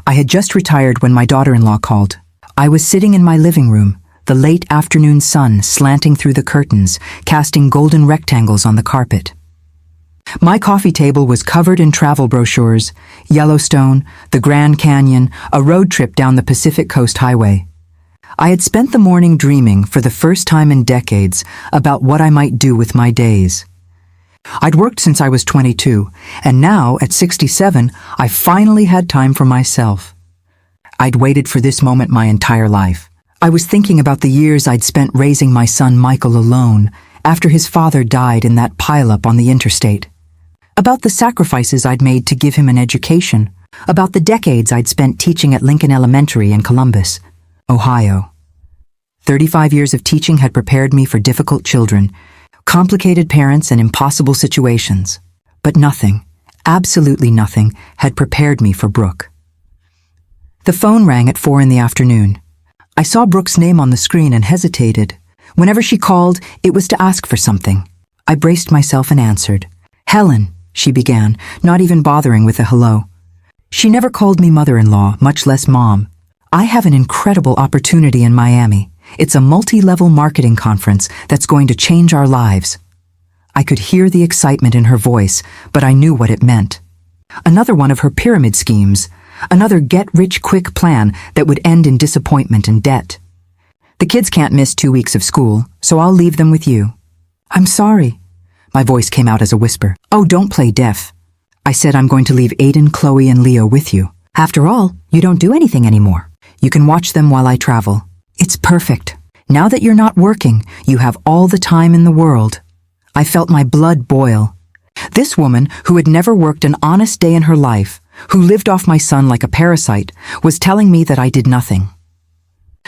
I had just retired when my daughter-in-law called. I was sitting in my living room, the late afternoon sun slanting through the curtains, casting golden rectangles on the carpet. My coffee table was covered in travel brochures, Yellowstone, the Grand Canyon, a road trip down the Pacific Coast Highway. I had spent the morning dreaming for the first time in decades about what I might do with my days. I'd worked since I was 22, and now, at 67, I finally had time for myself. I'd waited for this moment my entire life. I was thinking about the years I'd spent raising my son Michael alone after his father died in that pileup on the interstate. About the sacrifices I'd made to give him an education. About the decades I'd spent teaching at Lincoln Elementary in Columbus, Ohio. 35 years of teaching had prepared me for difficult children, complicated parents, and impossible situations. But nothing, absolutely nothing, had prepared me for Brooke. The phone rang at 4 in the afternoon. I saw Brooke's name on the screen and hesitated. Whenever she called, it was to ask for something. I braced myself and answered. "Helen," she began, not even bothering with a hello. She never called me mother-in-law, much less mom. "I have an incredible opportunity in Miami. It's a multi-level marketing conference that's going to change our lives." I could hear the excitement in her voice, but I knew what it meant. Another one of her pyramid schemes, another get-rich-quick plan that would end in disappointment and debt. "The kids can't miss 2 weeks of school, so I'll leave them with you." "I'm sorry." My voice came out as a whisper. "Oh, don't play deaf. I said I'm going to leave Aiden, Chloe, and Leo with you. After all, you don't do anything anymore. You can watch them while I travel. It's perfect. Now that you're not working, you have all the time in the world." I felt my blood boil. This woman, who had never worked an honest day in her life, who lived off my son like a parasite, was telling me that I did nothing.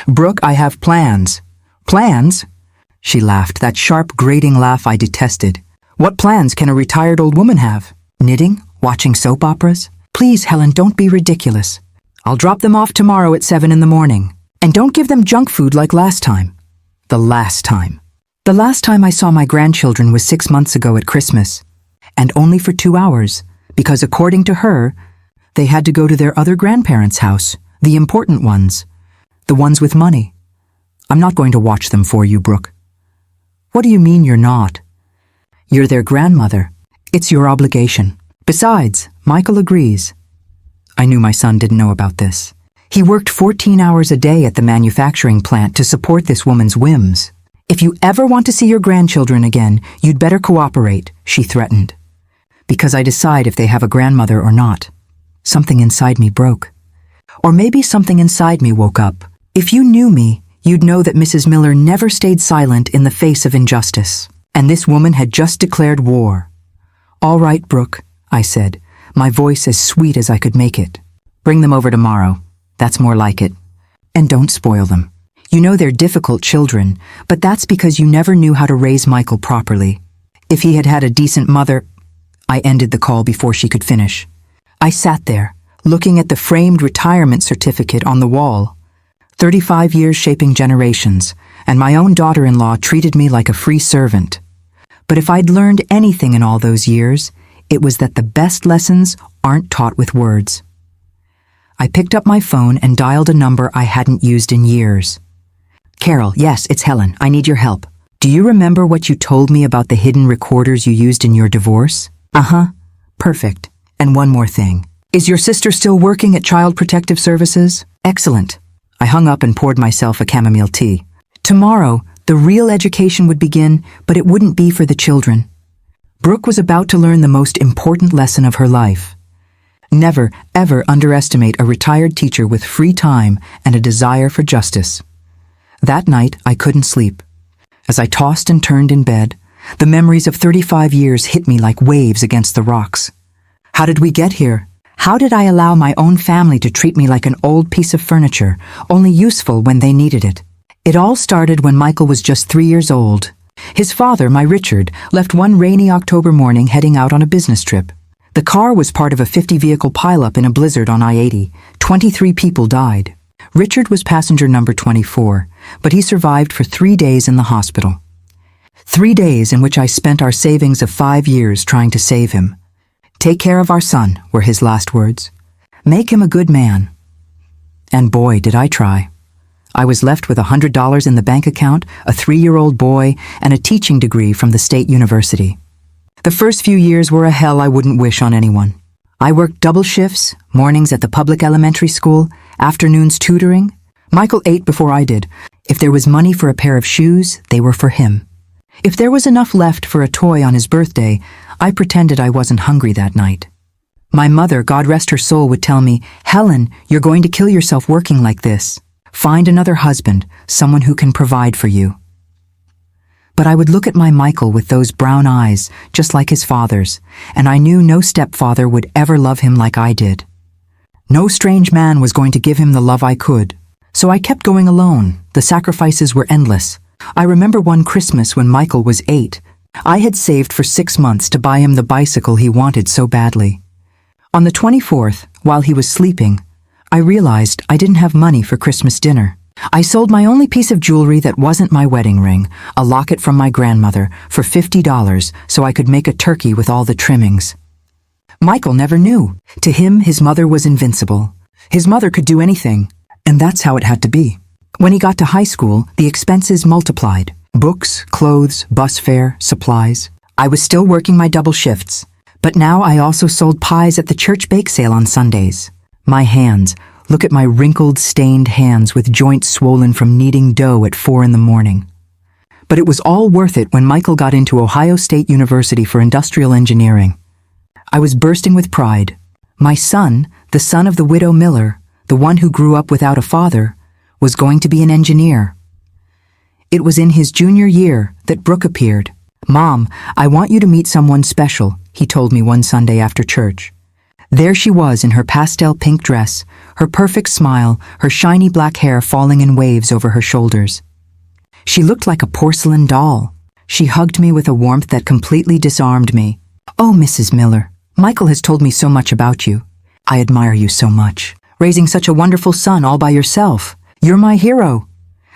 "Brooke, I have plans." "Plans?" She laughed, that sharp, grating laugh I detested. "What plans can a retired old woman have? Knitting? Watching soap operas? Please, Helen, don't be ridiculous. I'll drop them off tomorrow at 7 in the morning. And don't give them junk food like last time." The last time. The last time I saw my grandchildren was 6 months ago at Christmas. And only for 2 hours, because according to her, they had to go to their other grandparents' house, the important ones, the ones with money. "I'm not going to watch them for you, Brooke." "What do you mean you're not?" "You're their grandmother. It's your obligation. Besides, Michael agrees." I knew my son didn't know about this. He worked 14 hours a day at the manufacturing plant to support this woman's whims. "If you ever want to see your grandchildren again, you'd better cooperate," she threatened. Because I decide if they have a grandmother or not. Something inside me broke. Or maybe something inside me woke up. If you knew me, you'd know that Mrs. Miller never stayed silent in the face of injustice. And this woman had just declared war. "All right, Brooke," I said, my voice as sweet as I could make it. "Bring them over tomorrow. That's more like it. And don't spoil them. You know they're difficult children, but that's because you never knew how to raise Michael properly. If he had had a decent mother—" I ended the call before she could finish. I sat there, looking at the framed retirement certificate on the wall. 35 years shaping generations, and my own daughter-in-law treated me like a free servant. But if I'd learned anything in all those years, it was that the best lessons aren't taught with words. I picked up my phone and dialed a number I hadn't used in years. "Carol, yes, it's Helen. I need your help. Do you remember what you told me about the hidden recorders you used in your divorce?" "Uh-huh. Perfect. And one more thing. Is your sister still working at Child Protective Services?" "Excellent." I hung up and poured myself a chamomile tea. Tomorrow, the real education would begin, but it wouldn't be for the children. Brooke was about to learn the most important lesson of her life. Never, ever underestimate a retired teacher with free time and a desire for justice. That night, I couldn't sleep. As I tossed and turned in bed, the memories of 35 years hit me like waves against the rocks. How did we get here? How did I allow my own family to treat me like an old piece of furniture, only useful when they needed it? It all started when Michael was just 3 years old. His father, my Richard, left one rainy October morning heading out on a business trip. The car was part of a 50-vehicle pileup in a blizzard on I-80. 23 people died. Richard was passenger number 24, but he survived for 3 days in the hospital. 3 days in which I spent our savings of 5 years trying to save him. "Take care of our son," were his last words. "Make him a good man. And boy, did I try. I was left with $100 in the bank account, a 3-year-old boy, and a teaching degree from the state university. The first few years were a hell I wouldn't wish on anyone. I worked double shifts, mornings at the public elementary school, afternoons tutoring. Michael ate before I did. If there was money for a pair of shoes, they were for him. If there was enough left for a toy on his birthday, I pretended I wasn't hungry that night. My mother, God rest her soul, would tell me, "Helen, you're going to kill yourself working like this. Find another husband, someone who can provide for you." But I would look at my Michael with those brown eyes, just like his father's, and I knew no stepfather would ever love him like I did. No strange man was going to give him the love I could. So I kept going alone. The sacrifices were endless. I remember one Christmas when Michael was 8. I had saved for 6 months to buy him the bicycle he wanted so badly. On the 24th, while he was sleeping, I realized I didn't have money for Christmas dinner. I sold my only piece of jewelry that wasn't my wedding ring, a locket from my grandmother, for $50 so I could make a turkey with all the trimmings. Michael never knew. To him, his mother was invincible. His mother could do anything. And that's how it had to be. When he got to high school, the expenses multiplied. Books, clothes, bus fare, supplies. I was still working my double shifts. But now I also sold pies at the church bake sale on Sundays. My hands, look at my wrinkled, stained hands with joints swollen from kneading dough at 4 in the morning. But it was all worth it when Michael got into Ohio State University for industrial engineering. I was bursting with pride. My son, the son of the widow Miller, the one who grew up without a father, was going to be an engineer. It was in his junior year that Brooke appeared. "Mom, I want you to meet someone special," he told me one Sunday after church. There she was in her pastel pink dress, her perfect smile, her shiny black hair falling in waves over her shoulders. She looked like a porcelain doll. She hugged me with a warmth that completely disarmed me. "Oh, Mrs. Miller, Michael has told me so much about you. I admire you so much. Raising such a wonderful son all by yourself. You're my hero."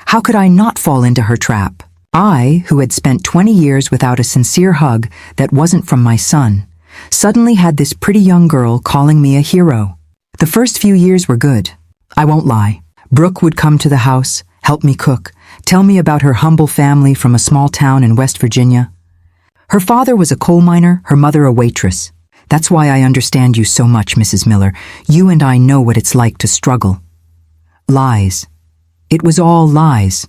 How could I not fall into her trap? I, who had spent 20 years without a sincere hug that wasn't from my son, suddenly had this pretty young girl calling me a hero. The first few years were good. I won't lie. Brooke would come to the house, help me cook, tell me about her humble family from a small town in West Virginia. Her father was a coal miner, her mother a waitress. That's why I understand you so much, Mrs. Miller. You and I know what it's like to struggle. Lies. It was all lies.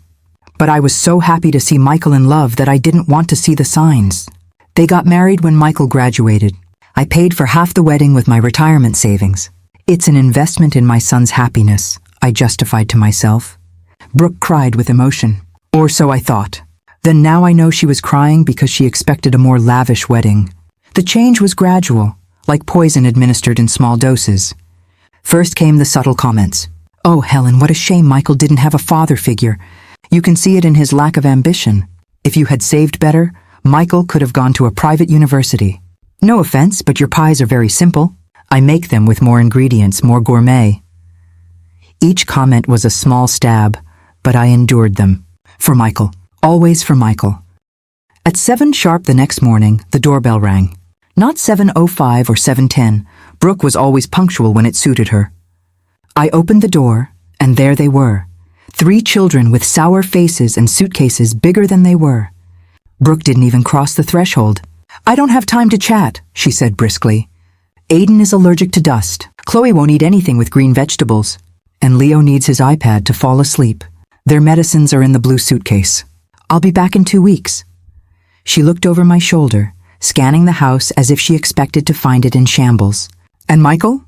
But I was so happy to see Michael in love that I didn't want to see the signs. They got married when Michael graduated. I paid for half the wedding with my retirement savings. It's an investment in my son's happiness, I justified to myself. Brooke cried with emotion. Or so I thought. Then now I know she was crying because she expected a more lavish wedding. The change was gradual, like poison administered in small doses. First came the subtle comments. "Oh, Helen, what a shame Michael didn't have a father figure. You can see it in his lack of ambition. If you had saved better, Michael could have gone to a private university. No offense, but your pies are very simple. I make them with more ingredients, more gourmet." Each comment was a small stab, but I endured them. For Michael. Always for Michael. At 7 sharp the next morning, the doorbell rang. Not 7:05 or 7:10. Brooke was always punctual when it suited her. I opened the door, and there they were. 3 children with sour faces and suitcases bigger than they were. Brooke didn't even cross the threshold. "I don't have time to chat," she said briskly. "Aiden is allergic to dust. Chloe won't eat anything with green vegetables. And Leo needs his iPad to fall asleep. Their medicines are in the blue suitcase. I'll be back in 2 weeks." She looked over my shoulder, scanning the house as if she expected to find it in shambles. "And Michael?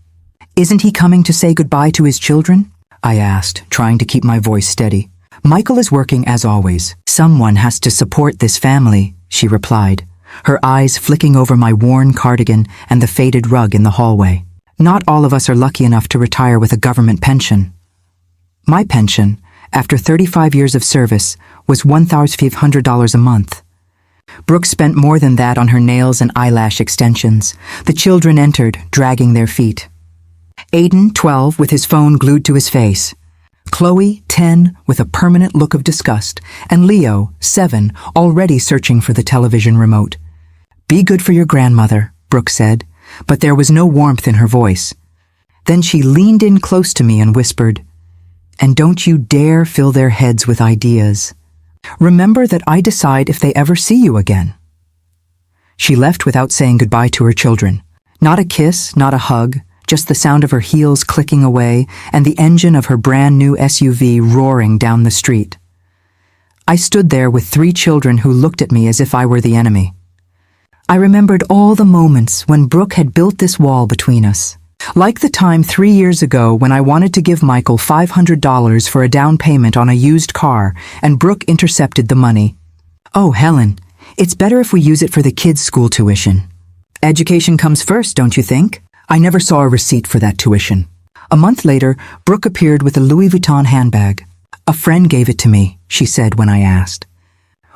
Isn't he coming to say goodbye to his children?" I asked, trying to keep my voice steady. "Michael is working as always. Someone has to support this family," she replied, her eyes flicking over my worn cardigan and the faded rug in the hallway. "Not all of us are lucky enough to retire with a government pension." My pension, after 35 years of service, was $1,500 a month. Brooke spent more than that on her nails and eyelash extensions. The children entered, dragging their feet. Aiden, 12, with his phone glued to his face. Chloe, 10, with a permanent look of disgust. And Leo, 7, already searching for the television remote. "Be good for your grandmother," Brooke said, but there was no warmth in her voice. Then she leaned in close to me and whispered, And don't you dare fill their heads with ideas. Remember that I decide if they ever see you again." She left without saying goodbye to her children. Not a kiss, not a hug, just the sound of her heels clicking away and the engine of her brand new SUV roaring down the street. I stood there with 3 children who looked at me as if I were the enemy. I remembered all the moments when Brooke had built this wall between us. Like the time 3 years ago when I wanted to give Michael $500 for a down payment on a used car and Brooke intercepted the money. "Oh, Helen, it's better if we use it for the kids' school tuition. Education comes first, don't you think?" I never saw a receipt for that tuition. A month later, Brooke appeared with a Louis Vuitton handbag. "A friend gave it to me," she said when I asked.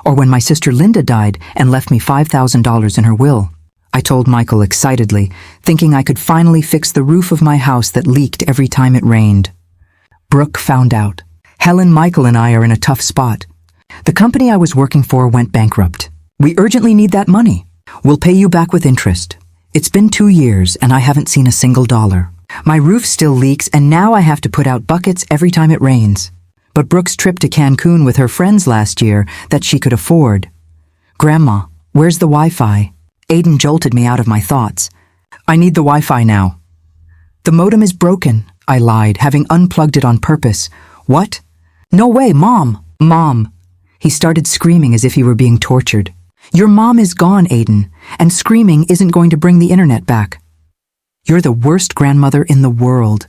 Or when my sister Linda died and left me $5,000 in her will. I told Michael excitedly, thinking I could finally fix the roof of my house that leaked every time it rained. Brooke found out. Helen, Michael, and I are in a tough spot. The company I was working for went bankrupt. We urgently need that money. We'll pay you back with interest. It's been 2 years and I haven't seen a single dollar. My roof still leaks and now I have to put out buckets every time it rains. But Brooke's trip to Cancun with her friends last year that she could afford. "Grandma, where's the Wi-Fi?" Aiden jolted me out of my thoughts. "I need the Wi-Fi now." "The modem is broken," I lied, having unplugged it on purpose. "What?" "No way, Mom! Mom!" He started screaming as if he were being tortured. "Your mom is gone, Aiden, and screaming isn't going to bring the internet back. You're the worst grandmother in the world.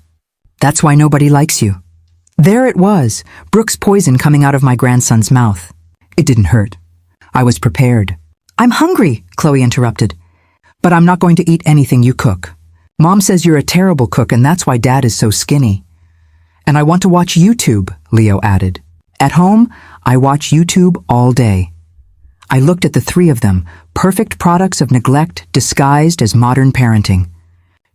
That's why nobody likes you." There it was, Brooke's poison coming out of my grandson's mouth. It didn't hurt. I was prepared. "I'm hungry," Chloe interrupted. "But I'm not going to eat anything you cook. Mom says you're a terrible cook and that's why Dad is so skinny." "And I want to watch YouTube," Leo added. "At home, I watch YouTube all day." I looked at the 3 of them, perfect products of neglect disguised as modern parenting.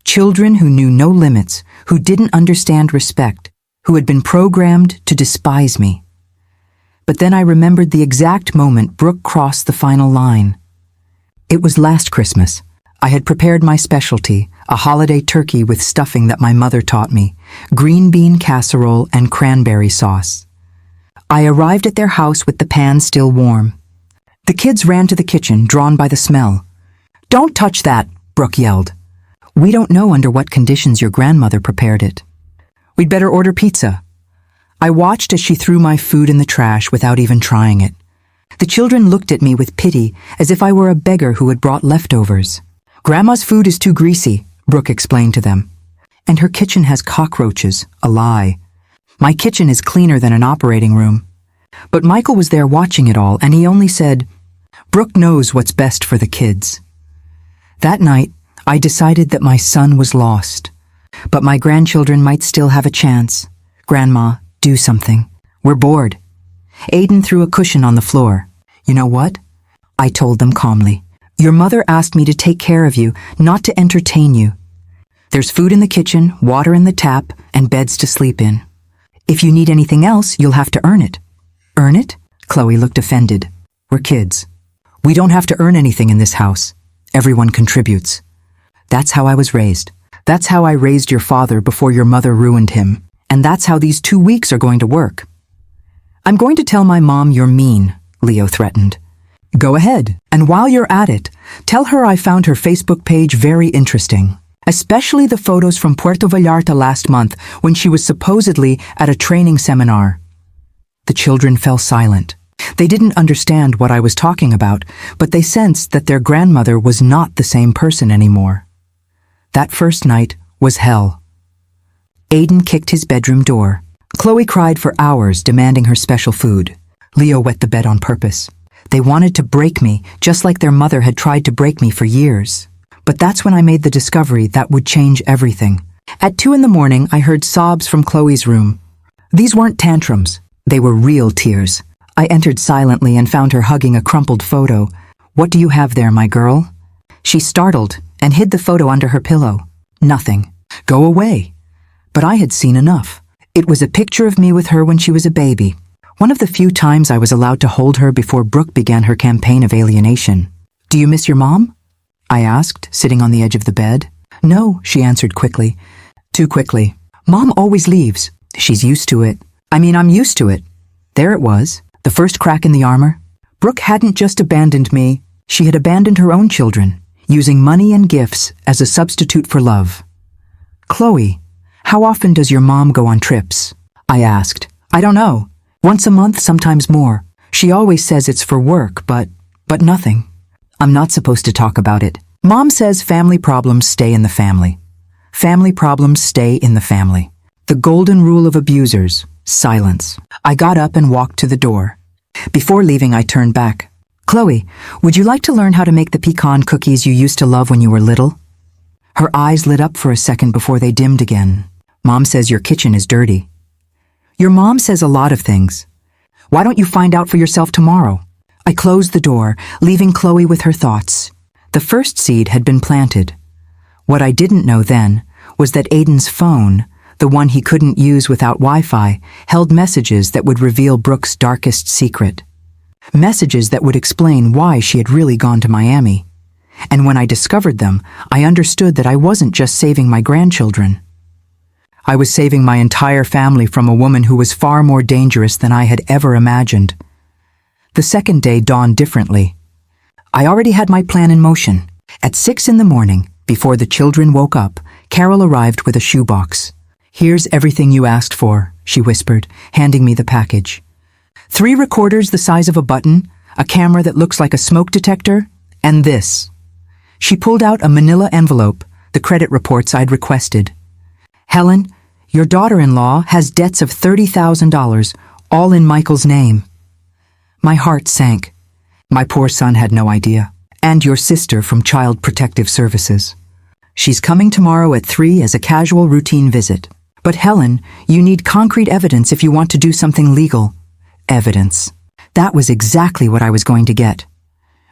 Children who knew no limits, who didn't understand respect, who had been programmed to despise me. But then I remembered the exact moment Brooke crossed the final line. It was last Christmas. I had prepared my specialty, a holiday turkey with stuffing that my mother taught me, green bean casserole and cranberry sauce. I arrived at their house with the pan still warm. The kids ran to the kitchen, drawn by the smell. "Don't touch that," Brooke yelled. "We don't know under what conditions your grandmother prepared it. We'd better order pizza." I watched as she threw my food in the trash without even trying it. The children looked at me with pity, as if I were a beggar who had brought leftovers. "Grandma's food is too greasy," Brooke explained to them. "And her kitchen has cockroaches," a lie. "My kitchen is cleaner than an operating room." But Michael was there watching it all, and he only said, "Brooke knows what's best for the kids." That night, I decided that my son was lost. But my grandchildren might still have a chance. "Grandma, do something. We're bored." Aiden threw a cushion on the floor. "You know what?" I told them calmly. "Your mother asked me to take care of you, not to entertain you. There's food in the kitchen, water in the tap, and beds to sleep in. If you need anything else, you'll have to earn it." "Earn it?" Chloe looked offended. "We're kids. We don't have to earn anything in this house. Everyone contributes." That's how I was raised. That's how I raised your father before your mother ruined him. And that's how these 2 weeks are going to work. "I'm going to tell my mom you're mean," Leo threatened. "Go ahead. And while you're at it, tell her I found her Facebook page very interesting. Especially the photos from Puerto Vallarta last month when she was supposedly at a training seminar." The children fell silent. They didn't understand what I was talking about, but they sensed that their grandmother was not the same person anymore. That first night was hell. Aiden kicked his bedroom door. Chloe cried for hours, demanding her special food. Leo wet the bed on purpose. They wanted to break me, just like their mother had tried to break me for years. But that's when I made the discovery that would change everything. At 2 a.m, I heard sobs from Chloe's room. These weren't tantrums. They were real tears. I entered silently and found her hugging a crumpled photo. "What do you have there, my girl?" She startled and hid the photo under her pillow. "Nothing. Go away." But I had seen enough. It was a picture of me with her when she was a baby. One of the few times I was allowed to hold her before Brooke began her campaign of alienation. "Do you miss your mom?" I asked, sitting on the edge of the bed. "No," she answered quickly. Too quickly. "Mom always leaves. She's used to it. I mean, I'm used to it. There it was, the first crack in the armor. Brooke hadn't just abandoned me, she had abandoned her own children, using money and gifts as a substitute for love. Chloe, how often does your mom go on trips? I asked. I don't know. Once a month, sometimes more. She always says it's for work, but nothing. I'm not supposed to talk about it. Mom says family problems stay in the family. Family problems stay in the family. The golden rule of abusers, silence. I got up and walked to the door. Before leaving, I turned back. Chloe, would you like to learn how to make the pecan cookies you used to love when you were little? Her eyes lit up for a second before they dimmed again. Mom says your kitchen is dirty. Your mom says a lot of things. Why don't you find out for yourself tomorrow? I closed the door, leaving Chloe with her thoughts. The first seed had been planted. What I didn't know then was that Aiden's phone, the one he couldn't use without Wi-Fi, held messages that would reveal Brooke's darkest secret. Messages that would explain why she had really gone to Miami. And when I discovered them, I understood that I wasn't just saving my grandchildren. I was saving my entire family from a woman who was far more dangerous than I had ever imagined. The second day dawned differently. I already had my plan in motion. At 6 a.m, before the children woke up, Carol arrived with a shoebox. Here's everything you asked for, she whispered, handing me the package. 3 recorders the size of a button, a camera that looks like a smoke detector, and this. She pulled out a manila envelope, the credit reports I'd requested. Helen, your daughter-in-law has debts of $30,000, all in Michael's name. My heart sank. My poor son had no idea. And your sister from Child Protective Services. She's coming tomorrow at 3 as a casual routine visit. But Helen, you need concrete evidence if you want to do something legal. Evidence. That was exactly what I was going to get.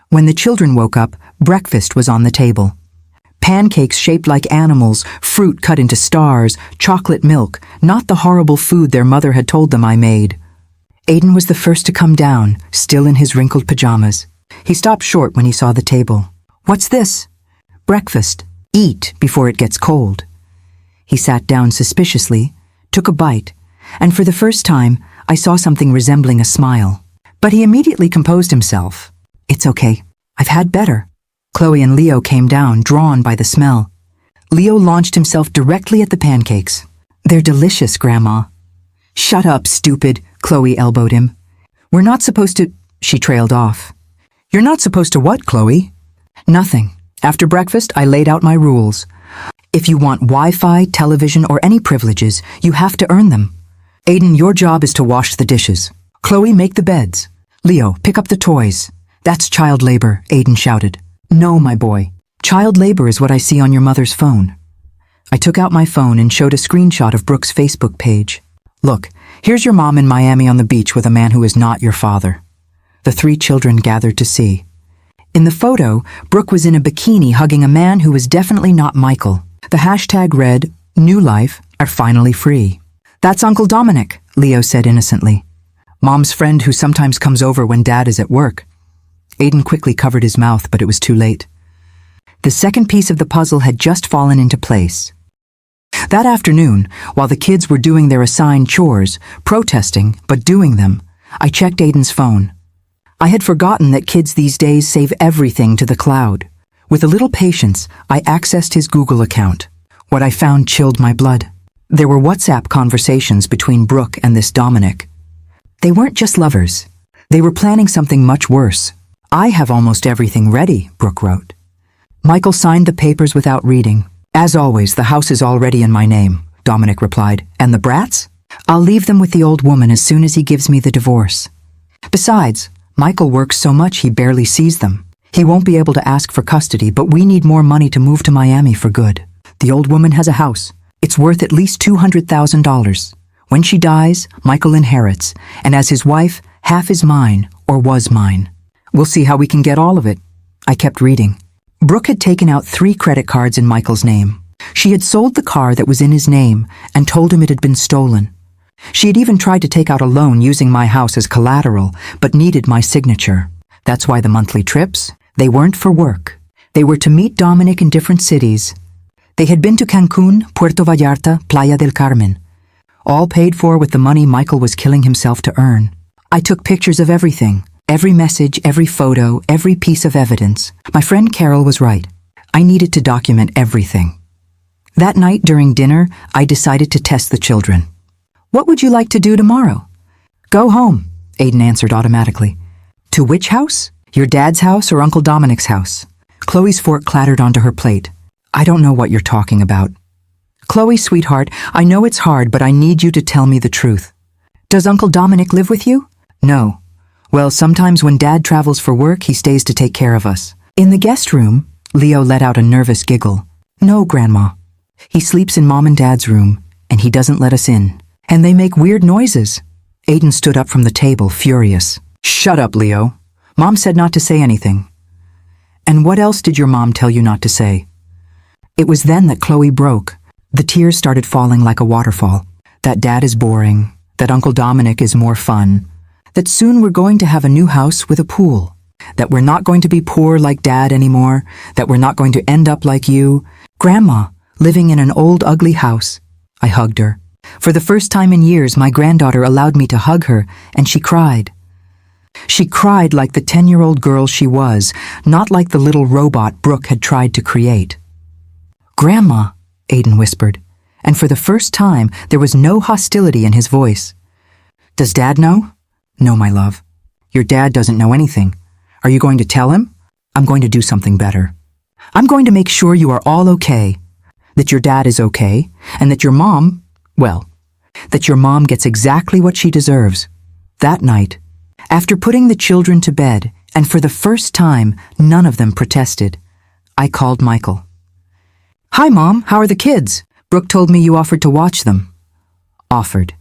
When the children woke up, breakfast was on the table. Pancakes shaped like animals, fruit cut into stars, chocolate milk, not the horrible food their mother had told them I made. Aiden was the first to come down, still in his wrinkled pajamas. He stopped short when he saw the table. What's this? Breakfast. Eat before it gets cold. He sat down suspiciously, took a bite, and for the first time, I saw something resembling a smile. But he immediately composed himself. It's okay. I've had better. Chloe and Leo came down, drawn by the smell. Leo launched himself directly at the pancakes. They're delicious, Grandma. Shut up, stupid, Chloe elbowed him. We're not supposed to... She trailed off. You're not supposed to what, Chloe? Nothing. After breakfast, I laid out my rules. If you want Wi-Fi, television, or any privileges, you have to earn them. Aiden, your job is to wash the dishes. Chloe, make the beds. Leo, pick up the toys. That's child labor, Aiden shouted. No, my boy. Child labor is what I see on your mother's phone. I took out my phone and showed a screenshot of Brooke's Facebook page. Look, here's your mom in Miami on the beach with a man who is not your father. The 3 children gathered to see. In the photo, Brooke was in a bikini hugging a man who was definitely not Michael. The hashtag read, New Life are finally free. That's Uncle Dominic, Leo said innocently. Mom's friend who sometimes comes over when Dad is at work. Aiden quickly covered his mouth, but it was too late. The second piece of the puzzle had just fallen into place. That afternoon, while the kids were doing their assigned chores, protesting, but doing them, I checked Aiden's phone. I had forgotten that kids these days save everything to the cloud. With a little patience, I accessed his Google account. What I found chilled my blood. There were WhatsApp conversations between Brooke and this Dominic. They weren't just lovers. They were planning something much worse. I have almost everything ready, Brooke wrote. Michael signed the papers without reading. As always, the house is already in my name, Dominic replied. And the brats? I'll leave them with the old woman as soon as he gives me the divorce. Besides, Michael works so much he barely sees them. He won't be able to ask for custody, but we need more money to move to Miami for good. The old woman has a house. It's worth at least $200,000. When she dies, Michael inherits, and as his wife, half is mine, or was mine. We'll see how we can get all of it. I kept reading. Brooke had taken out 3 credit cards in Michael's name. She had sold the car that was in his name and told him it had been stolen. She had even tried to take out a loan using my house as collateral, but needed my signature. That's why the monthly trips, they weren't for work. They were to meet Dominic in different cities. They had been to Cancun, Puerto Vallarta, Playa del Carmen. all paid for with the money Michael was killing himself to earn. I took pictures of everything, every message, every photo, every piece of evidence. My friend Carol was right. I needed to document everything. That night during dinner, I decided to test the children. "What would you like to do tomorrow?" "Go home," Aiden answered automatically. "To which house? Your dad's house or Uncle Dominic's house?" Chloe's fork clattered onto her plate. "I don't know what you're talking about." "Chloe, sweetheart, I know it's hard, but I need you to tell me the truth. Does Uncle Dominic live with you?" "No." "Well, sometimes when Dad travels for work, he stays to take care of us." "In the guest room?" Leo let out a nervous giggle. "No, Grandma. He sleeps in Mom and Dad's room, and he doesn't let us in. And they make weird noises." Aiden stood up from the table, furious. "Shut up, Leo. Mom said not to say anything." "And what else did your mom tell you not to say?" It was then that Chloe broke. The tears started falling like a waterfall. That Dad is boring, that Uncle Dominic is more fun, that soon we're going to have a new house with a pool, that we're not going to be poor like Dad anymore, that we're not going to end up like you. "Grandma, living in an old ugly house." I hugged her. For the first time in years, my granddaughter allowed me to hug her, and she cried. She cried like the 10-year-old girl she was, not like the little robot Brooke had tried to create. "Grandma," Aiden whispered, and for the first time there was no hostility in his voice. "Does Dad know?" "No, my love. Your dad doesn't know anything. Are you going to tell him?" "I'm going to do something better. I'm going to make sure you are all okay, that your dad is okay, and that your mom, well, that your mom gets exactly what she deserves." That night, after putting the children to bed, and for the first time none of them protested, I called Michael. "Hi, Mom, how are the kids? Brooke told me you offered to watch them." Offered.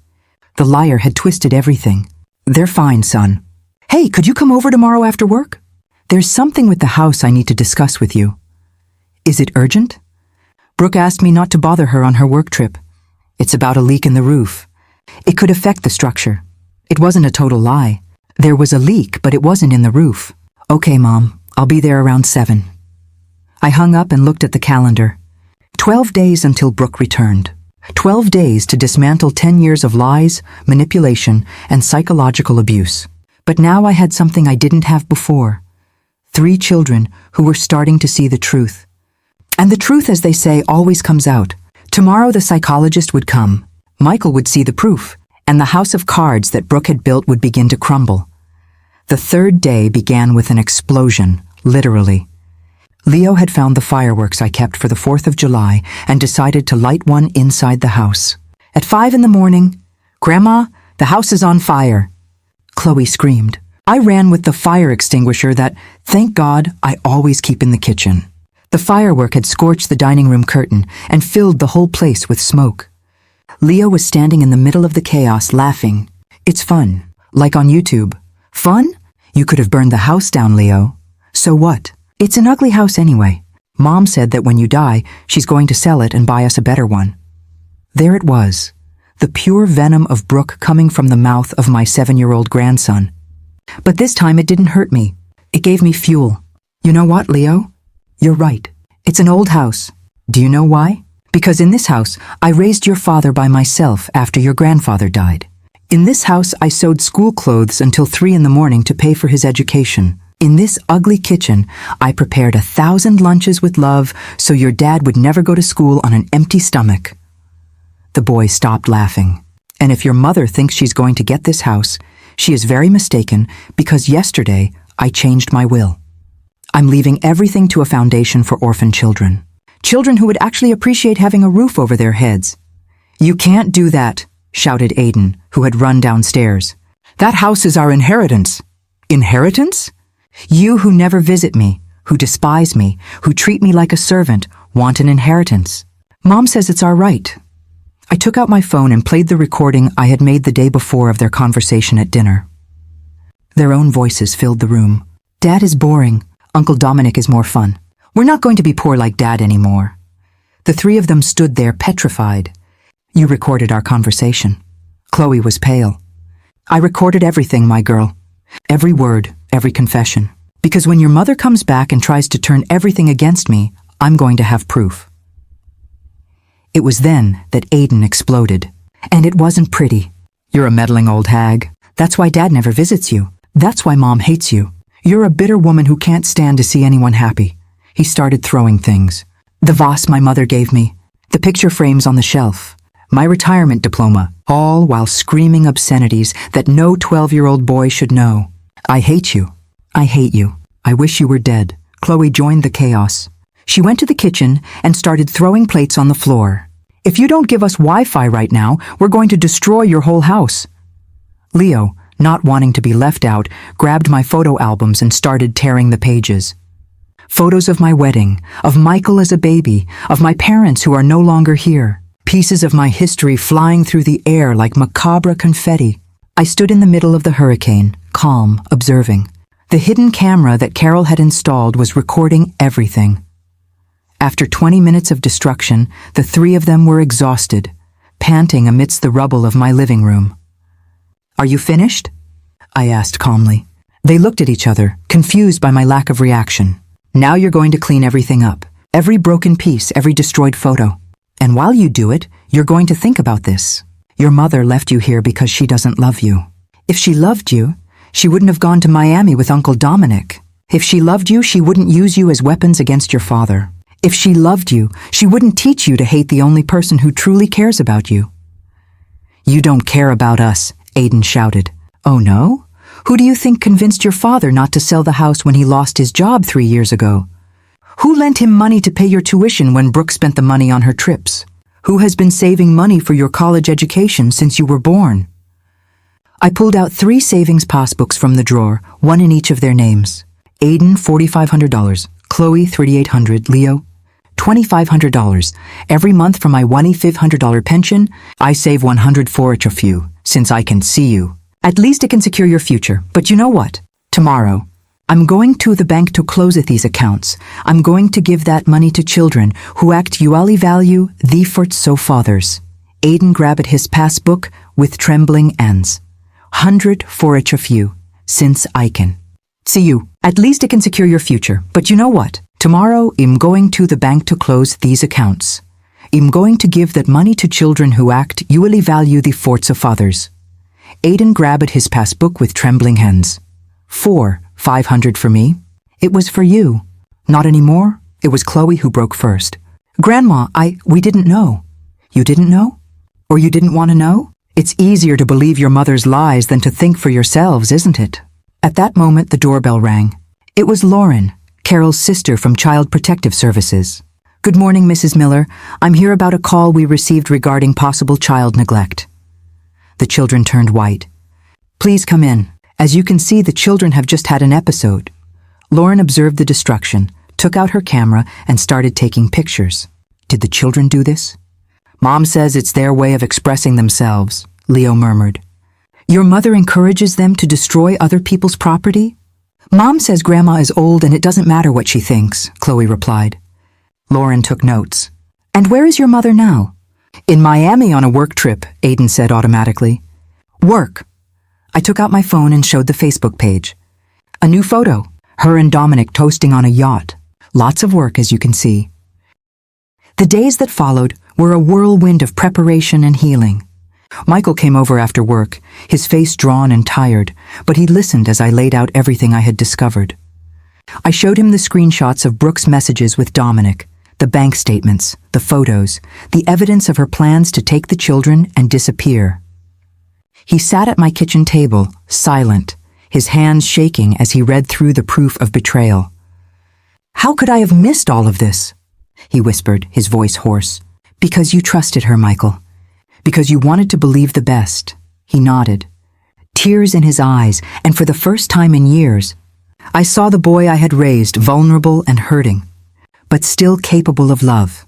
The liar had twisted everything. "They're fine, son." "Hey, could you come over tomorrow after work? There's something with the house I need to discuss with you." "Is it urgent?" Brooke asked me not to bother her on her work trip. "It's about a leak in the roof. It could affect the structure." It wasn't a total lie. There was a leak, but it wasn't in the roof. "Okay, Mom, I'll be there around 7. I hung up and looked at the calendar. 12 days until Brooke returned. 12 days to dismantle 10 years of lies, manipulation, and psychological abuse. But now I had something I didn't have before. 3 children who were starting to see the truth. And the truth, as they say, always comes out. Tomorrow the psychologist would come. Michael would see the proof, and the house of cards that Brooke had built would begin to crumble. The 3rd day began with an explosion, literally. Leo had found the fireworks I kept for the 4th of July and decided to light one inside the house. At 5 in the morning, "Grandma, the house is on fire." Chloe screamed. I ran with the fire extinguisher that, thank God, I always keep in the kitchen. The firework had scorched the dining room curtain and filled the whole place with smoke. Leo was standing in the middle of the chaos, laughing. "It's fun, like on YouTube." "Fun? You could have burned the house down, Leo." "So what? It's an ugly house anyway. Mom said that when you die, she's going to sell it and buy us a better one." There it was, the pure venom of Brooke coming from the mouth of my 7-year-old grandson. But this time it didn't hurt me. It gave me fuel. "You know what, Leo? You're right. It's an old house. Do you know why? Because in this house, I raised your father by myself after your grandfather died. In this house, I sewed school clothes until 3 in the morning to pay for his education. In this ugly kitchen, I prepared 1,000 lunches with love so your dad would never go to school on an empty stomach." The boy stopped laughing. "And if your mother thinks she's going to get this house, she is very mistaken, because yesterday I changed my will. I'm leaving everything to a foundation for orphan children. Children who would actually appreciate having a roof over their heads." "You can't do that," shouted Aiden, who had run downstairs. "That house is our inheritance." "Inheritance? You who never visit me, who despise me, who treat me like a servant, want an inheritance. Mom says it's our right." I took out my phone and played the recording I had made the day before of their conversation at dinner. Their own voices filled the room. "Dad is boring. Uncle Dominic is more fun. We're not going to be poor like Dad anymore." The 3 of them stood there petrified. "You recorded our conversation." Chloe was pale. "I recorded everything, my girl. Every word, every confession. Because when your mother comes back and tries to turn everything against me, I'm going to have proof." It was then that Aiden exploded. And it wasn't pretty. You're a meddling old hag. That's why Dad never visits you. That's why Mom hates you. You're a bitter woman who can't stand to see anyone happy. He started throwing things. The vase my mother gave me, the picture frames on the shelf, my retirement diploma, all while screaming obscenities that no 12-year-old boy should know. I hate you. I hate you. I wish you were dead. Chloe joined the chaos. She went to the kitchen and started throwing plates on the floor. If you don't give us Wi-Fi right now, we're going to destroy your whole house. Leo, not wanting to be left out, grabbed my photo albums and started tearing the pages. Photos of my wedding, of Michael as a baby, of my parents who are no longer here. Pieces of my history flying through the air like macabre confetti. I stood in the middle of the hurricane, calm, observing. The hidden camera that Carol had installed was recording everything. After 20 minutes of destruction, the three of them were exhausted, panting amidst the rubble of my living room. "Are you finished?" I asked calmly. They looked at each other, confused by my lack of reaction. "Now you're going to clean everything up. Every broken piece, every destroyed photo. And while you do it, you're going to think about this. Your mother left you here because she doesn't love you. If she loved you, she wouldn't have gone to Miami with Uncle Dominic. If she loved you, she wouldn't use you as weapons against your father. If she loved you, she wouldn't teach you to hate the only person who truly cares about you." "You don't care about us," Aiden shouted. "Oh no? Who do you think convinced your father not to sell the house when he lost his job 3 years ago? Who lent him money to pay your tuition when Brooke spent the money on her trips? Who has been saving money for your college education since you were born?" I pulled out 3 savings passbooks from the drawer, one in each of their names. Aiden, $4,500. Chloe, $3,800. Leo, $2,500. Every month from my $2,500 pension, I save $100 for each of you, since I can see you. At least it can secure your future. But you know what? Tomorrow, I'm going to the bank to close these accounts. I'm going to give that money to children who act uali value the for so fathers. Aiden grabbed his passbook with trembling hands. 100 for each of you, since I can. See you. At least it can secure your future. But you know what? Tomorrow, I'm going to the bank to close these accounts. I'm going to give that money to children who act uali value the forts of fathers. Aiden grabbed his passbook with trembling hands. 500 for me. It was for you. Not anymore. It was Chloe who broke first. Grandma, we didn't know. You didn't know? Or you didn't want to know? It's easier to believe your mother's lies than to think for yourselves, isn't it? At that moment, the doorbell rang. It was Lauren, Carol's sister from Child Protective Services. "Good morning, Mrs. Miller. I'm here about a call we received regarding possible child neglect." The children turned white. "Please come in. As you can see, the children have just had an episode." Lauren observed the destruction, took out her camera, and started taking pictures. "Did the children do this?" "Mom says it's their way of expressing themselves," Leo murmured. "Your mother encourages them to destroy other people's property?" "Mom says Grandma is old and it doesn't matter what she thinks," Chloe replied. Lauren took notes. "And where is your mother now?" "In Miami on a work trip," Aiden said automatically. "Work." I took out my phone and showed the Facebook page. A new photo, her and Dominic toasting on a yacht. Lots of work, as you can see. The days that followed were a whirlwind of preparation and healing. Michael came over after work, his face drawn and tired, but he listened as I laid out everything I had discovered. I showed him the screenshots of Brooke's messages with Dominic, the bank statements, the photos, the evidence of her plans to take the children and disappear. He sat at my kitchen table, silent, his hands shaking as he read through the proof of betrayal. "How could I have missed all of this?" he whispered, his voice hoarse. "Because you trusted her, Michael. Because you wanted to believe the best." He nodded. Tears in his eyes, and for the first time in years, I saw the boy I had raised vulnerable and hurting, but still capable of love.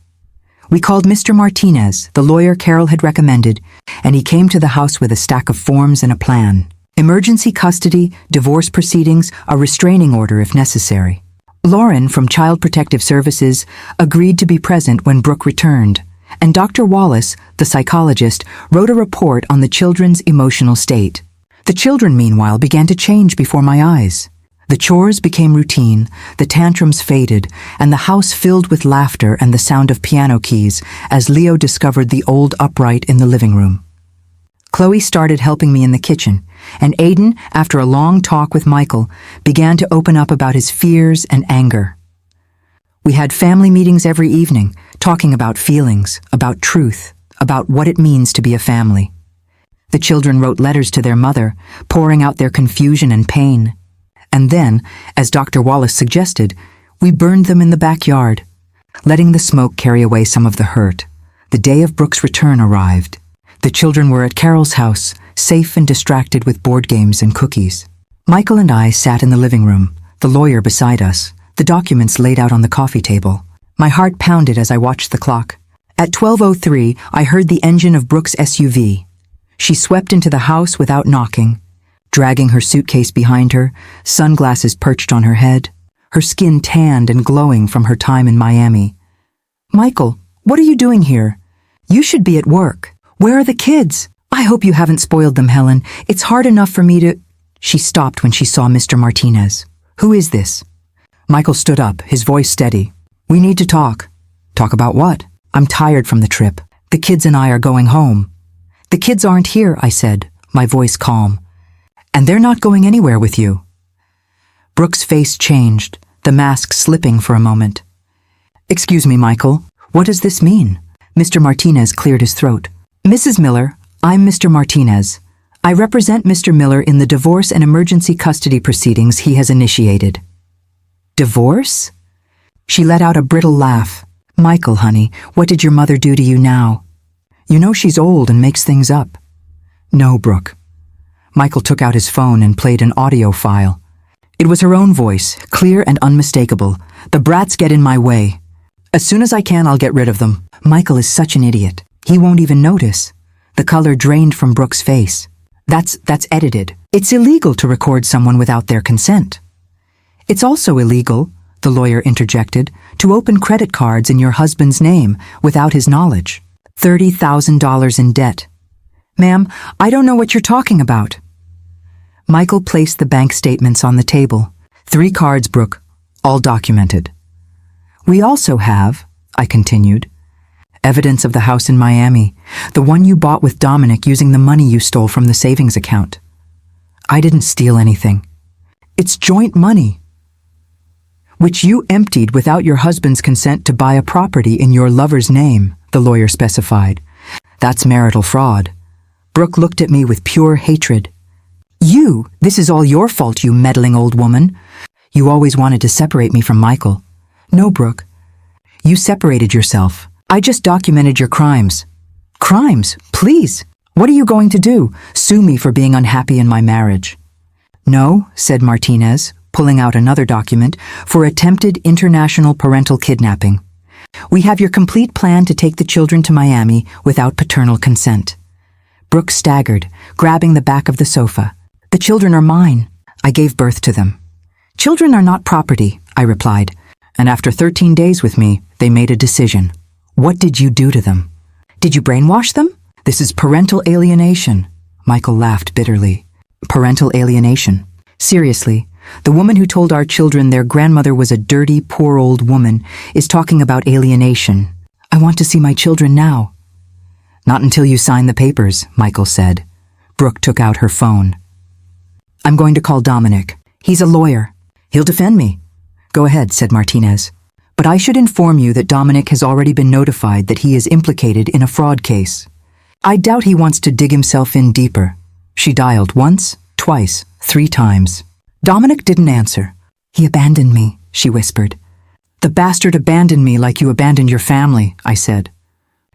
We called Mr. Martinez, the lawyer Carol had recommended, and he came to the house with a stack of forms and a plan. Emergency custody, divorce proceedings, a restraining order if necessary. Lauren from Child Protective Services agreed to be present when Brooke returned, and Dr. Wallace, the psychologist, wrote a report on the children's emotional state. The children, meanwhile, began to change before my eyes. The chores became routine, the tantrums faded, and the house filled with laughter and the sound of piano keys as Leo discovered the old upright in the living room. Chloe started helping me in the kitchen, and Aiden, after a long talk with Michael, began to open up about his fears and anger. We had family meetings every evening, talking about feelings, about truth, about what it means to be a family. The children wrote letters to their mother, pouring out their confusion and pain. And then, as Dr. Wallace suggested, we burned them in the backyard, letting the smoke carry away some of the hurt. The day of Brooke's return arrived. The children were at Carol's house, safe and distracted with board games and cookies. Michael and I sat in the living room, the lawyer beside us, the documents laid out on the coffee table. My heart pounded as I watched the clock. At 12:03, I heard the engine of Brooke's SUV. She swept into the house without knocking, dragging her suitcase behind her, sunglasses perched on her head, her skin tanned and glowing from her time in Miami. "Michael, what are you doing here? You should be at work. Where are the kids? I hope you haven't spoiled them, Helen. It's hard enough for me to—" She stopped when she saw Mr. Martinez. "Who is this?" Michael stood up, his voice steady. "We need to talk." "Talk about what?" "I'm tired from the trip. The kids and I are going home." "The kids aren't here," I said, my voice calm. "And they're not going anywhere with you." Brooke's face changed, the mask slipping for a moment. "Excuse me, Michael. What does this mean?" Mr. Martinez cleared his throat. "Mrs. Miller, I'm Mr. Martinez. I represent Mr. Miller in the divorce and emergency custody proceedings he has initiated." "Divorce?" She let out a brittle laugh. "Michael, honey, what did your mother do to you now? You know she's old and makes things up." "No, Brooke." Michael took out his phone and played an audio file. It was her own voice, clear and unmistakable. "The brats get in my way. As soon as I can, I'll get rid of them." Michael is such an idiot. He won't even notice. The color drained from Brooke's face. That's edited. It's illegal to record someone without their consent. It's also illegal, the lawyer interjected, to open credit cards in your husband's name without his knowledge. $30,000 in debt. "Ma'am, I don't know what you're talking about." Michael placed the bank statements on the table. 3 cards, Brooke, all documented. "We also have," I continued, "evidence of the house in Miami, the one you bought with Dominic using the money you stole from the savings account." "I didn't steal anything. It's joint money." "Which you emptied without your husband's consent to buy a property in your lover's name," the lawyer specified. "That's marital fraud." Brooke looked at me with pure hatred. This is all your fault, you meddling old woman. You always wanted to separate me from Michael." "No, Brooke. You separated yourself. I just documented your crimes." "Crimes? Please. What are you going to do? Sue me for being unhappy in my marriage?" "No," said Martinez, pulling out another document, "for attempted international parental kidnapping. We have your complete plan to take the children to Miami without paternal consent." Brooke staggered, grabbing the back of the sofa. "The children are mine. I gave birth to them." "Children are not property," I replied, and after 13 days with me, they made a decision. "What did you do to them?" "Did you brainwash them?" "This is parental alienation." Michael laughed bitterly. "Parental alienation. Seriously, the woman who told our children their grandmother was a dirty, poor old woman is talking about alienation. I want to see my children now." "Not until you sign the papers," Michael said. Brooke took out her phone. "I'm going to call Dominic. He's a lawyer. He'll defend me." "Go ahead," said Martinez. "But I should inform you that Dominic has already been notified that he is implicated in a fraud case. I doubt he wants to dig himself in deeper." She dialed once, twice, 3 times. Dominic didn't answer. "He abandoned me," she whispered. "The bastard abandoned me like you abandoned your family," I said.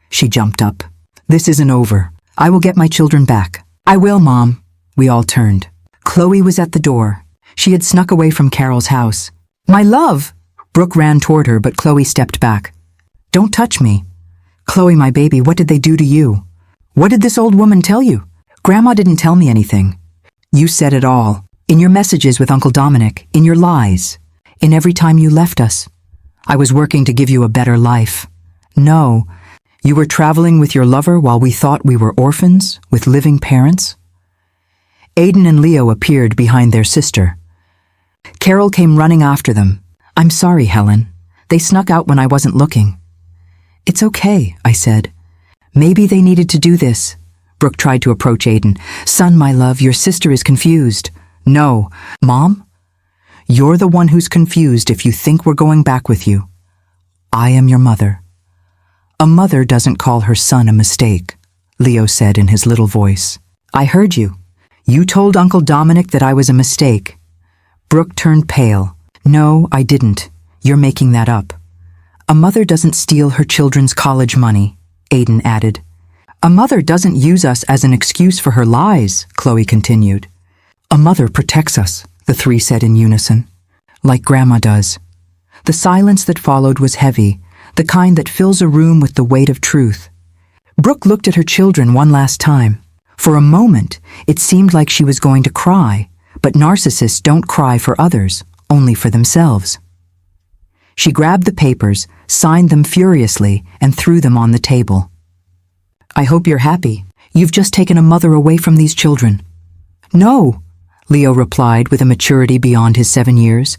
She jumped up. "This isn't over. I will get my children back." "I will, Mom." We all turned. Chloe was at the door. She had snuck away from Carol's house. "My love!" Brooke ran toward her, but Chloe stepped back. "Don't touch me." "Chloe, my baby, what did they do to you? What did this old woman tell you?" "Grandma didn't tell me anything." "You said it all. In your messages with Uncle Dominic, in your lies, in every time you left us. I was working to give you a better life. No, you were traveling with your lover while we thought we were orphans with living parents." Aiden and Leo appeared behind their sister. Carol came running after them. "I'm sorry, Helen. They snuck out when I wasn't looking." "It's okay," I said. "Maybe they needed to do this. Brooke tried to approach Aiden. Son, my love, your sister is confused. No. Mom? You're the one who's confused if you think we're going back with you. I am your mother. A mother doesn't call her son a mistake, Leo said in his little voice. I heard you. You told Uncle Dominic that I was a mistake. Brooke turned pale. No, I didn't. You're making that up. A mother doesn't steal her children's college money, Aiden added. A mother doesn't use us as an excuse for her lies, Chloe continued. A mother protects us, the three said in unison. Like Grandma does. The silence that followed was heavy, the kind that fills a room with the weight of truth. Brooke looked at her children one last time. For a moment, it seemed like she was going to cry, but narcissists don't cry for others, only for themselves. She grabbed the papers, signed them furiously, and threw them on the table. I hope you're happy. You've just taken a mother away from these children. No, Leo replied with a maturity beyond his 7 years.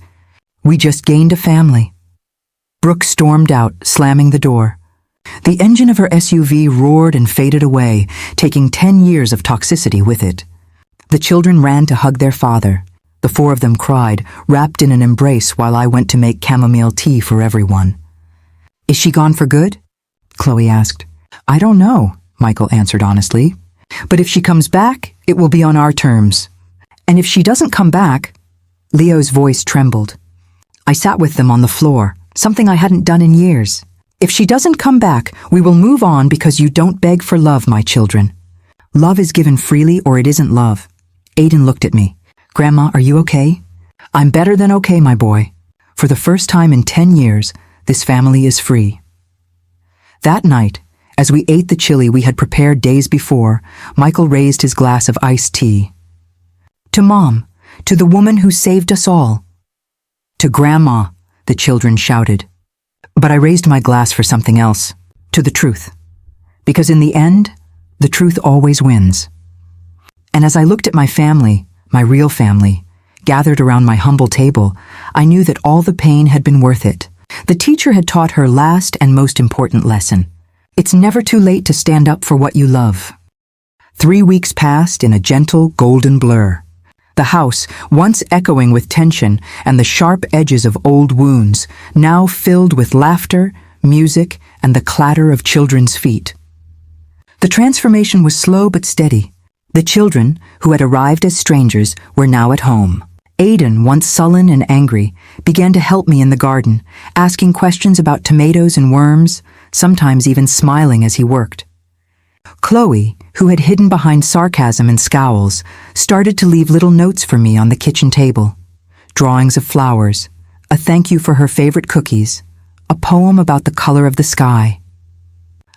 We just gained a family. Brooke stormed out, slamming the door. The engine of her SUV roared and faded away, taking 10 years of toxicity with it. The children ran to hug their father. The 4 of them cried, wrapped in an embrace while I went to make chamomile tea for everyone. Is she gone for good? Chloe asked. I don't know, Michael answered honestly. But if she comes back, it will be on our terms. And if she doesn't come back, Leo's voice trembled. I sat with them on the floor, something I hadn't done in years. If she doesn't come back, we will move on because you don't beg for love, my children. Love is given freely or it isn't love. Aiden looked at me. Grandma, are you okay? I'm better than okay, my boy. For the first time in 10 years, this family is free. That night, as we ate the chili we had prepared days before, Michael raised his glass of iced tea. To Mom, to the woman who saved us all. To Grandma, the children shouted. But I raised my glass for something else, to the truth. Because in the end, the truth always wins. And as I looked at my family, my real family, gathered around my humble table, I knew that all the pain had been worth it. The teacher had taught her last and most important lesson. It's never too late to stand up for what you love. 3 weeks passed in a gentle golden blur. The house, once echoing with tension and the sharp edges of old wounds, now filled with laughter, music, and the clatter of children's feet. The transformation was slow but steady. The children, who had arrived as strangers, were now at home. Aiden, once sullen and angry, began to help me in the garden, asking questions about tomatoes and worms, sometimes even smiling as he worked. Chloe, who had hidden behind sarcasm and scowls, started to leave little notes for me on the kitchen table. Drawings of flowers, a thank you for her favorite cookies, a poem about the color of the sky.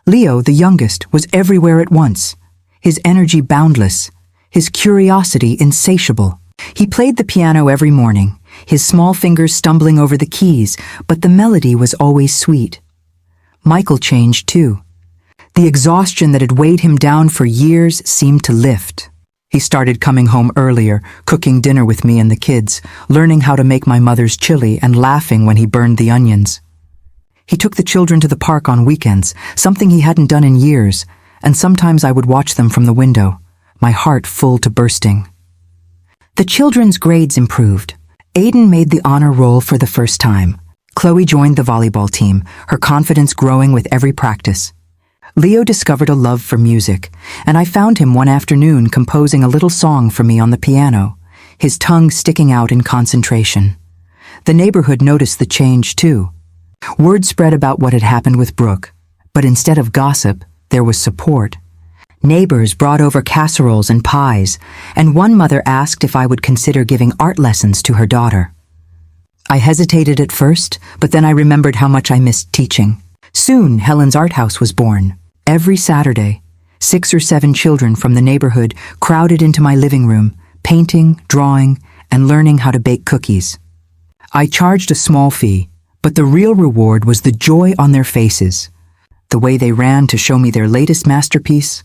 Leo, the youngest, was everywhere at once, his energy boundless, his curiosity insatiable. He played the piano every morning, his small fingers stumbling over the keys, but the melody was always sweet. Michael changed too. The exhaustion that had weighed him down for years seemed to lift. He started coming home earlier, cooking dinner with me and the kids, learning how to make my mother's chili and laughing when he burned the onions. He took the children to the park on weekends, something he hadn't done in years, and sometimes I would watch them from the window, my heart full to bursting. The children's grades improved. Aiden made the honor roll for the first time. Chloe joined the volleyball team, her confidence growing with every practice. Leo discovered a love for music, and I found him one afternoon composing a little song for me on the piano, his tongue sticking out in concentration. The neighborhood noticed the change too. Word spread about what had happened with Brooke, but instead of gossip, there was support. Neighbors brought over casseroles and pies, and one mother asked if I would consider giving art lessons to her daughter. I hesitated at first, but then I remembered how much I missed teaching. Soon, Helen's Art House was born. Every Saturday, 6 or 7 children from the neighborhood crowded into my living room, painting, drawing, and learning how to bake cookies. I charged a small fee, but the real reward was the joy on their faces. The way they ran to show me their latest masterpiece,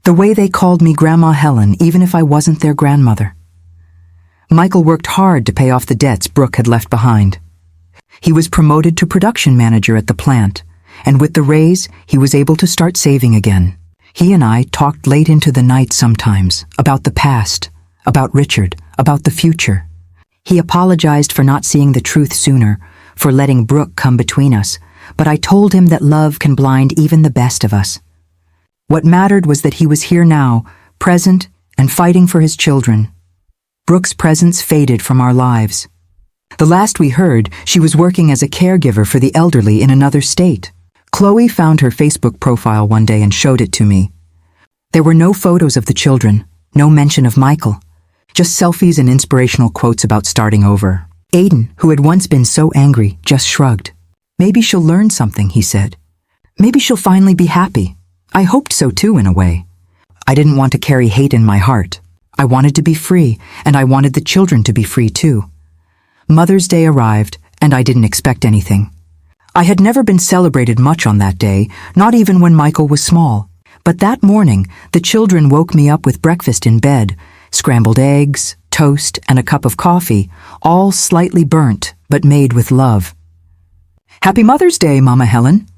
the way they called me Grandma Helen even if I wasn't their grandmother. Michael worked hard to pay off the debts Brooke had left behind. He was promoted to production manager at the plant, and with the raise, he was able to start saving again. He and I talked late into the night sometimes, about the past, about Richard, about the future. He apologized for not seeing the truth sooner, for letting Brooke come between us, but I told him that love can blind even the best of us. What mattered was that he was here now, present and fighting for his children. Brooke's presence faded from our lives. The last we heard, she was working as a caregiver for the elderly in another state. Chloe found her Facebook profile one day and showed it to me. There were no photos of the children, no mention of Michael, just selfies and inspirational quotes about starting over. Aiden, who had once been so angry, just shrugged. Maybe she'll learn something, he said. Maybe she'll finally be happy. I hoped so too, in a way. I didn't want to carry hate in my heart. I wanted to be free, and I wanted the children to be free too. Mother's Day arrived, and I didn't expect anything. I had never been celebrated much on that day, not even when Michael was small. But that morning, the children woke me up with breakfast in bed, scrambled eggs, toast, and a cup of coffee, all slightly burnt, but made with love. "Happy Mother's Day, Mama Helen,"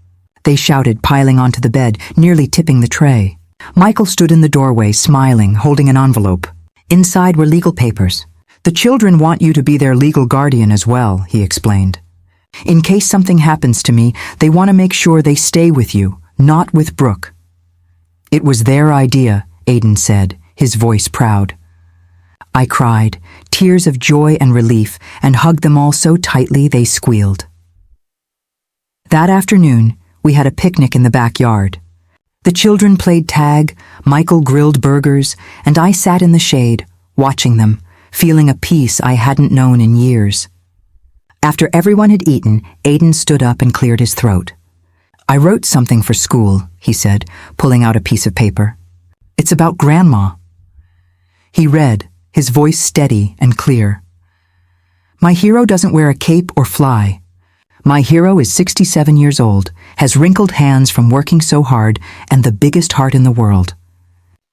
they shouted, piling onto the bed, nearly tipping the tray. Michael stood in the doorway, smiling, holding an envelope. Inside were legal papers. "The children want you to be their legal guardian as well," he explained. "In case something happens to me, they want to make sure they stay with you, not with Brooke." "It was their idea," Aiden said, his voice proud. I cried, tears of joy and relief, and hugged them all so tightly they squealed. That afternoon, we had a picnic in the backyard. The children played tag, Michael grilled burgers, and I sat in the shade, watching them, feeling a peace I hadn't known in years. After everyone had eaten, Aiden stood up and cleared his throat. "I wrote something for school," he said, pulling out a piece of paper. "It's about Grandma." He read, his voice steady and clear. "My hero doesn't wear a cape or fly. My hero is 67 years old, has wrinkled hands from working so hard, and the biggest heart in the world.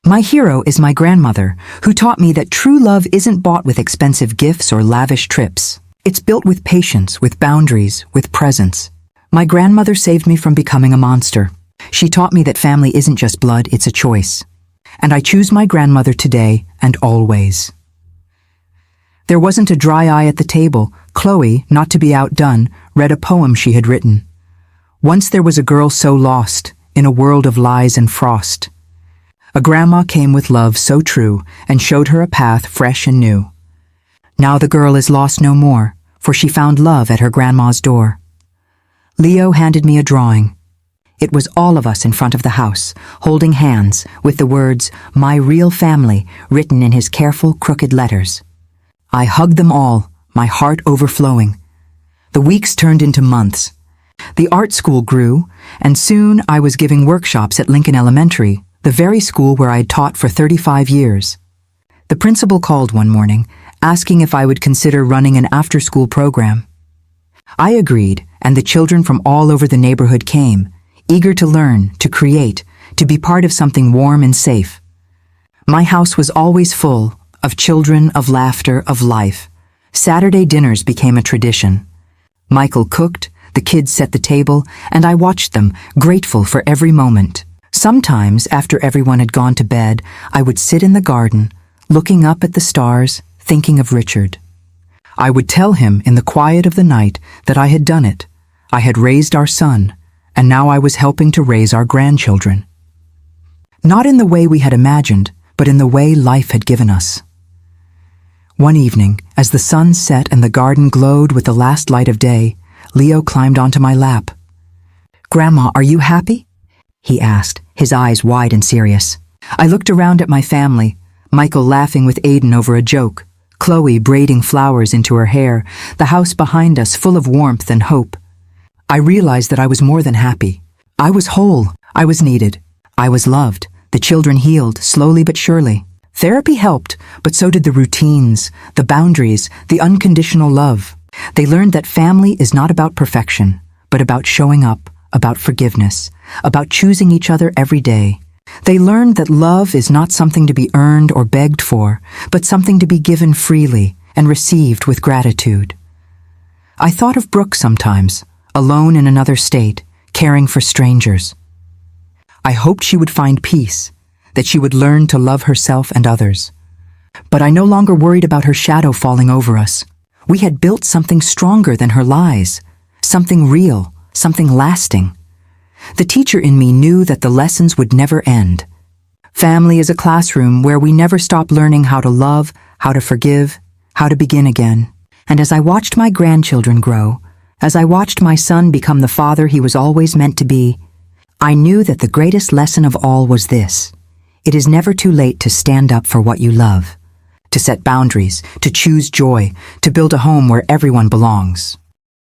My hero is my grandmother, who taught me that true love isn't bought with expensive gifts or lavish trips. It's built with patience, with boundaries, with presence. My grandmother saved me from becoming a monster. She taught me that family isn't just blood, it's a choice. And I choose my grandmother today and always." There wasn't a dry eye at the table. Chloe, not to be outdone, read a poem she had written. "Once there was a girl so lost, in a world of lies and frost. A grandma came with love so true, and showed her a path fresh and new. Now the girl is lost no more, for she found love at her grandma's door." Leo handed me a drawing. It was all of us in front of the house, holding hands, with the words, "My real family," written in his careful, crooked letters. I hugged them all, my heart overflowing. The weeks turned into months. The art school grew, and soon I was giving workshops at Lincoln Elementary, the very school where I had taught for 35 years. The principal called one morning, asking if I would consider running an after-school program. I agreed, and the children from all over the neighborhood came, eager to learn, to create, to be part of something warm and safe. My house was always full, of children, of laughter, of life. Saturday dinners became a tradition. Michael cooked, the kids set the table, and I watched them, grateful for every moment. Sometimes, after everyone had gone to bed, I would sit in the garden, looking up at the stars, thinking of Richard. I would tell him in the quiet of the night that I had done it. I had raised our son, and now I was helping to raise our grandchildren. Not in the way we had imagined, but in the way life had given us. One evening, as the sun set and the garden glowed with the last light of day, Leo climbed onto my lap. "Grandma, are you happy?" he asked, his eyes wide and serious. I looked around at my family, Michael laughing with Aiden over a joke, Chloe braiding flowers into her hair, the house behind us full of warmth and hope. I realized that I was more than happy. I was whole. I was needed. I was loved. The children healed, slowly but surely. Therapy helped, but so did the routines, the boundaries, the unconditional love. They learned that family is not about perfection, but about showing up, about forgiveness, about choosing each other every day. They learned that love is not something to be earned or begged for, but something to be given freely and received with gratitude. I thought of Brooke sometimes, alone in another state, caring for strangers. I hoped she would find peace, that she would learn to love herself and others. But I no longer worried about her shadow falling over us. We had built something stronger than her lies, something real, something lasting. The teacher in me knew that the lessons would never end. Family is a classroom where we never stop learning how to love, how to forgive, how to begin again. And as I watched my grandchildren grow, as I watched my son become the father he was always meant to be, I knew that the greatest lesson of all was this: it is never too late to stand up for what you love, to set boundaries, to choose joy, to build a home where everyone belongs.